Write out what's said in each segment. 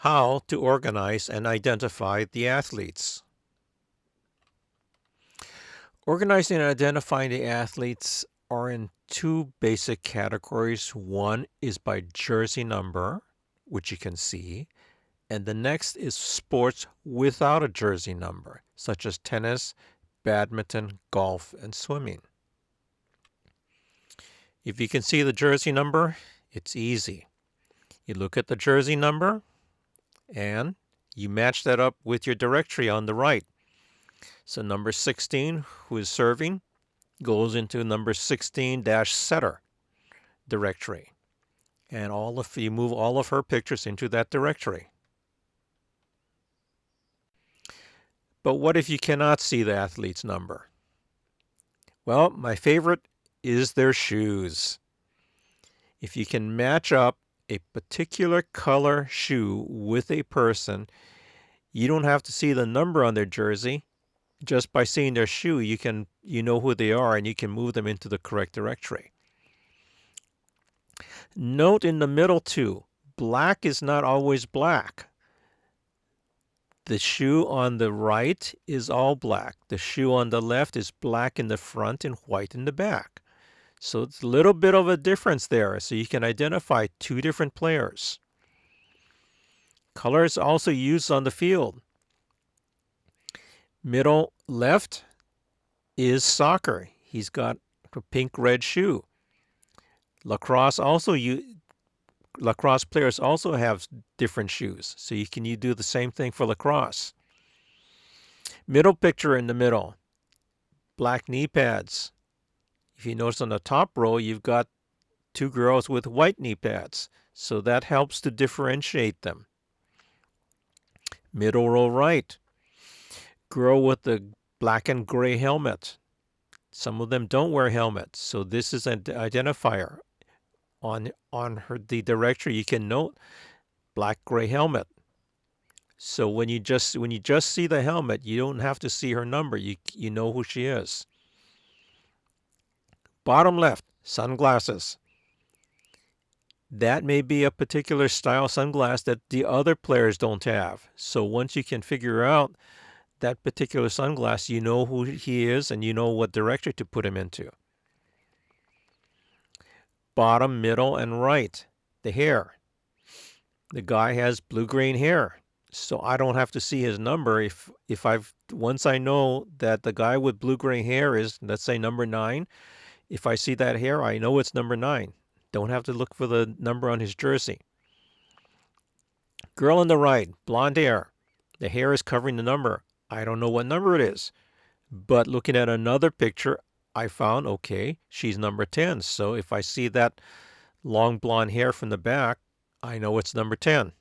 how to organize and identify the athletes. Organizing and identifying the athletes are in two basic categories. One is by jersey number, which you can see, and the next is sports without a jersey number, such as tennis, badminton, golf, and swimming. If you can see the jersey number, it's easy. You look at the jersey number and you match that up with your directory on the right. So number 16, who is serving, goes into number 16-setter directory. And you move all of her pictures into that directory. But what if you cannot see the athlete's number? Well, my favorite is their shoes. If you can match up a particular color shoe with a person, you don't have to see the number on their jersey. Just by seeing their shoe, you know who they are and you can move them into the correct directory. Note in the middle too, black is not always black. The shoe on the right is all black. The shoe on the left is black in the front and white in the back. So it's a little bit of a difference there. So you can identify two different players. Color is also used on the field. Middle left is soccer. He's got a pink-red shoe. Lacrosse players also have different shoes. So you do the same thing for lacrosse. Middle picture in the middle, black knee pads. If you notice on the top row, you've got two girls with white knee pads. So that helps to differentiate them. Middle row right, girl with the black and gray helmet. Some of them don't wear helmets. So this is an identifier. On the directory, you can note black gray helmet. So when you just see the helmet, you don't have to see her number. You know who she is. Bottom left, sunglasses. That may be a particular style sunglass that the other players don't have. So once you can figure out that particular sunglass, you know who he is and you know what directory to put him into. Bottom, middle, and right, the hair. The guy has blue-green hair, so I don't have to see his number. Once I know that the guy with blue-green hair is, let's say, number 9, if I see that hair, I know it's number 9. Don't have to look for the number on his jersey. Girl on the right, blonde hair. The hair is covering the number. I don't know what number it is, but looking at another picture, I found, okay, she's number 10. So if I see that long blonde hair from the back, I know it's number 10.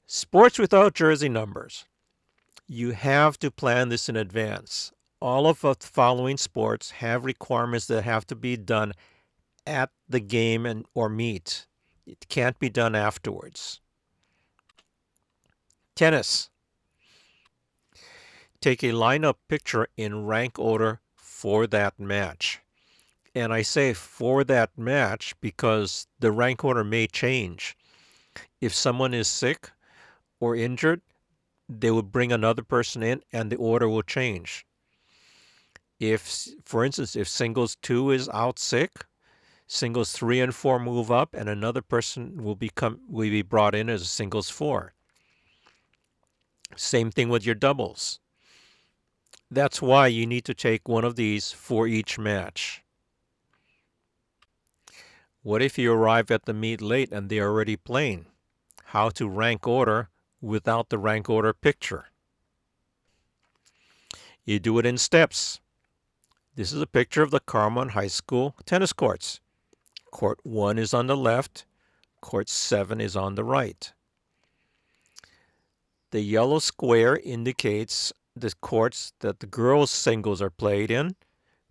Sports without jersey numbers. You have to plan this in advance. All of the following sports have requirements that have to be done at the game or meet. It can't be done afterwards. Tennis. Take a lineup picture in rank order for that match. And I say for that match because the rank order may change. If someone is sick or injured, they will bring another person in and the order will change. For instance, if singles 2 is out sick, singles 3 and 4 move up and another person will be brought in as singles 4. Same thing with your doubles. That's why you need to take one of these for each match. What if you arrive at the meet late and they're already playing? How to rank order without the rank order picture. You do it in steps. This is a picture of the Carmel High School tennis courts. Court 1 is on the left. Court 7 is on the right. The yellow square indicates the courts that the girls' singles are played in.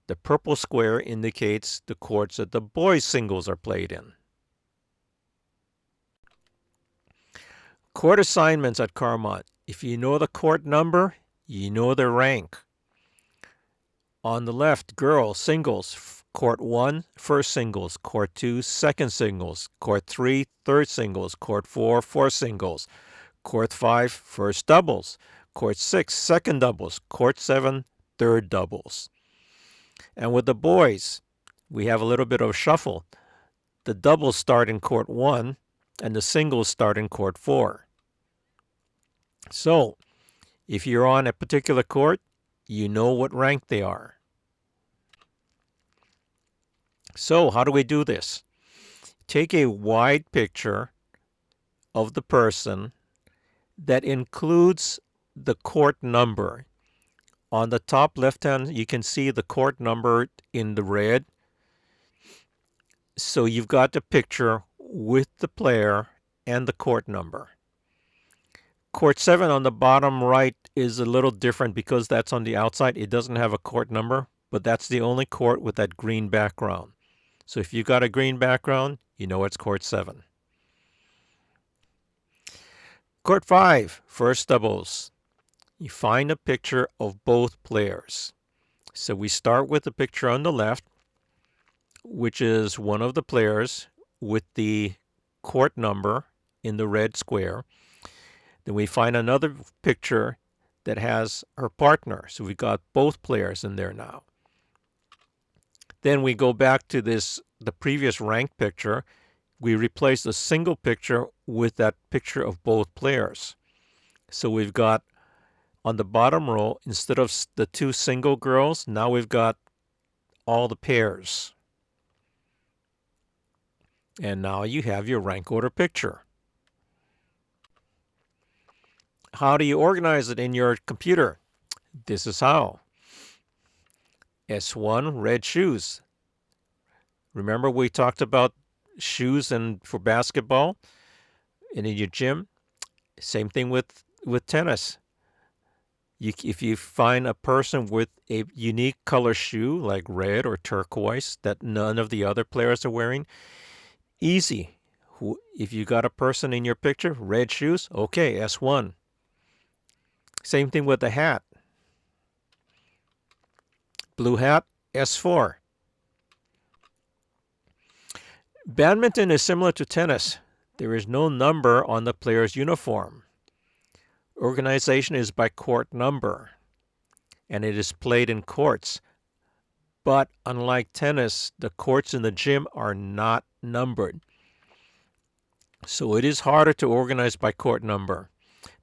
The purple square indicates the courts that the boys' singles are played in. Court assignments at Carmel. If you know the court number, you know the rank. On the left, girls, singles, Court 1, first singles. Court 2, second singles. Court 3, third singles. Court 4, fourth singles. Court 5, first doubles. Court 6, second doubles. Court 7, third doubles. And with the boys, we have a little bit of a shuffle. The doubles start in court 1 and the singles start in court 4. So, if you're on a particular court, you know what rank they are. So, how do we do this? Take a wide picture of the person that includes the court number. On the top left hand, you can see the court number in the red. So you've got the picture with the player and the court number. Court 7 on the bottom right is a little different because that's on the outside. It doesn't have a court number, but that's the only court with that green background. So if you've got a green background, you know it's court 7. Court 5, first doubles. You find a picture of both players. So we start with the picture on the left, which is one of the players with the court number in the red square. Then we find another picture that has her partner. So we've got both players in there now. Then we go back to the previous ranked picture. We replace the single picture with that picture of both players. So we've got on the bottom row, instead of the two single girls, now we've got all the pairs. And now you have your rank order picture. How do you organize it in your computer? This is how. S1, red shoes. Remember we talked about shoes and for basketball and in your gym? Same thing with tennis. If you find a person with a unique color shoe like red or turquoise that none of the other players are wearing, easy. If you got a person in your picture, red shoes, okay, S1. Same thing with the hat. Blue hat, S4. Badminton is similar to tennis. There is no number on the player's uniform. Organization is by court number, and it is played in courts. But unlike tennis, the courts in the gym are not numbered. So it is harder to organize by court number.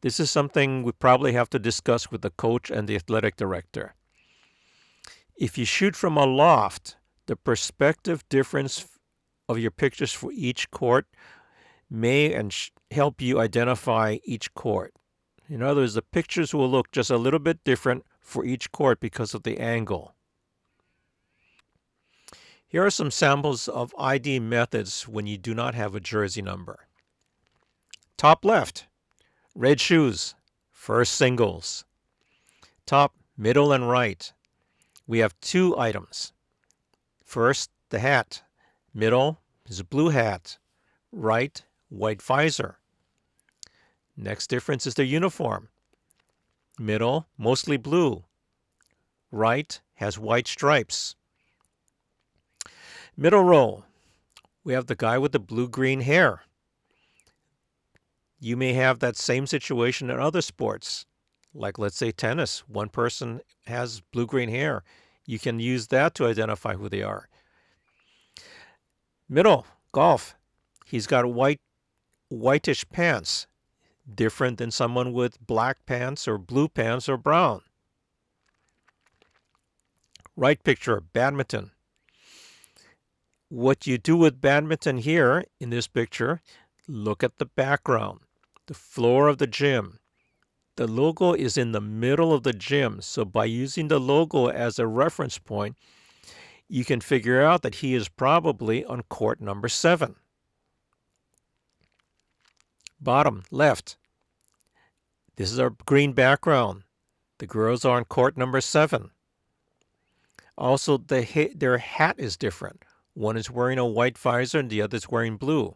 This is something we probably have to discuss with the coach and the athletic director. If you shoot from a loft, the perspective difference of your pictures for each court may help you identify each court. In other words, the pictures will look just a little bit different for each court because of the angle. Here are some samples of ID methods when you do not have a jersey number. Top left, red shoes, first singles. Top, middle, and right, we have two items. First, the hat. Middle is a blue hat. Right, white visor. Next difference is the uniform. Middle, mostly blue. Right has white stripes. Middle row, we have the guy with the blue-green hair. You may have that same situation in other sports, like let's say tennis. One person has blue-green hair. You can use that to identify who they are. Middle, golf. He's got whitish pants, different than someone with black pants or blue pants or brown. Right picture, badminton. What you do with badminton here in this picture, look at the background, the floor of the gym. The logo is in the middle of the gym, so by using the logo as a reference point, you can figure out that he is probably on court number 7. Bottom left. This is our green background. The girls are on court number 7. Also, their hat is different. One is wearing a white visor and the other is wearing blue.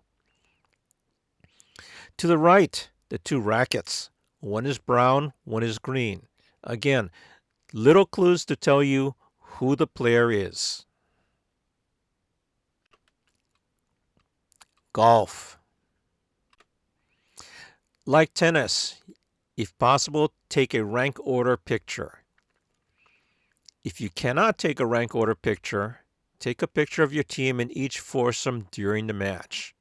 To the right, the two rackets. One is brown, one is green. Again, little clues to tell you who the player is. Golf. Like tennis, if possible, take a rank order picture. If you cannot take a rank order picture, take a picture of your team in each foursome during the match.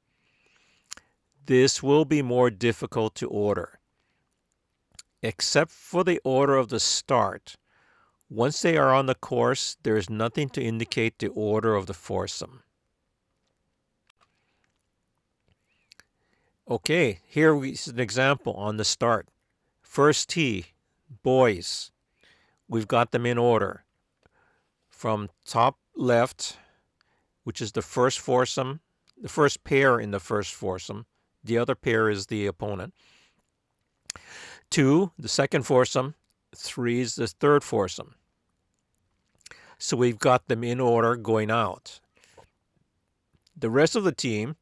This will be more difficult to order. Except for the order of the start, once they are on the course, there is nothing to indicate the order of the foursome. Okay, here is an example on the start. First tee, boys. We've got them in order. From top left, which is the first foursome, the first pair in the first foursome. The other pair is the opponent. 2, the second foursome. 3 is the third foursome. So we've got them in order going out. The rest of the team,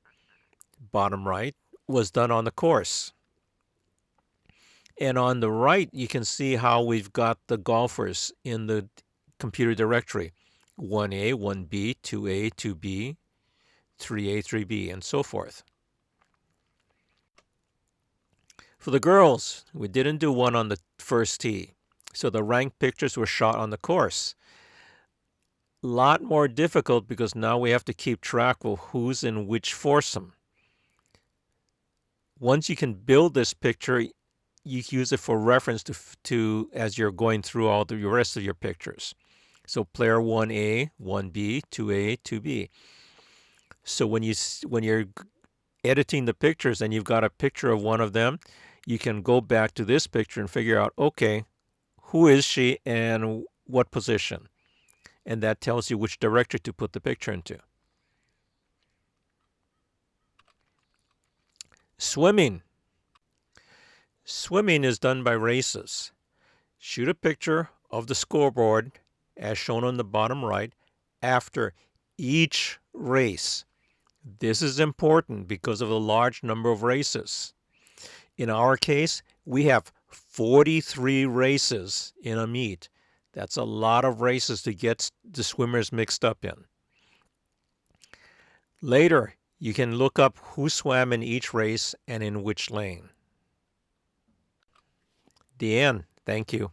bottom right, was done on the course. And on the right, you can see how we've got the golfers in the computer directory. 1A, 1B, 2A, 2B, 3A, 3B, and so forth. For the girls, we didn't do one on the first tee, so the ranked pictures were shot on the course. Lot more difficult because now we have to keep track of who's in which foursome. Once you can build this picture, you use it for reference to as you're going through all the rest of your pictures. So player 1A, 1B, 2A, 2B. So when you're editing the pictures and you've got a picture of one of them, you can go back to this picture and figure out, okay, who is she and what position? And that tells you which directory to put the picture into. Swimming. Swimming is done by races. Shoot a picture of the scoreboard, as shown on the bottom right, after each race. This is important because of the large number of races. In our case, we have 43 races in a meet. That's a lot of races to get the swimmers mixed up in. Later, you can look up who swam in each race and in which lane. The end. Thank you.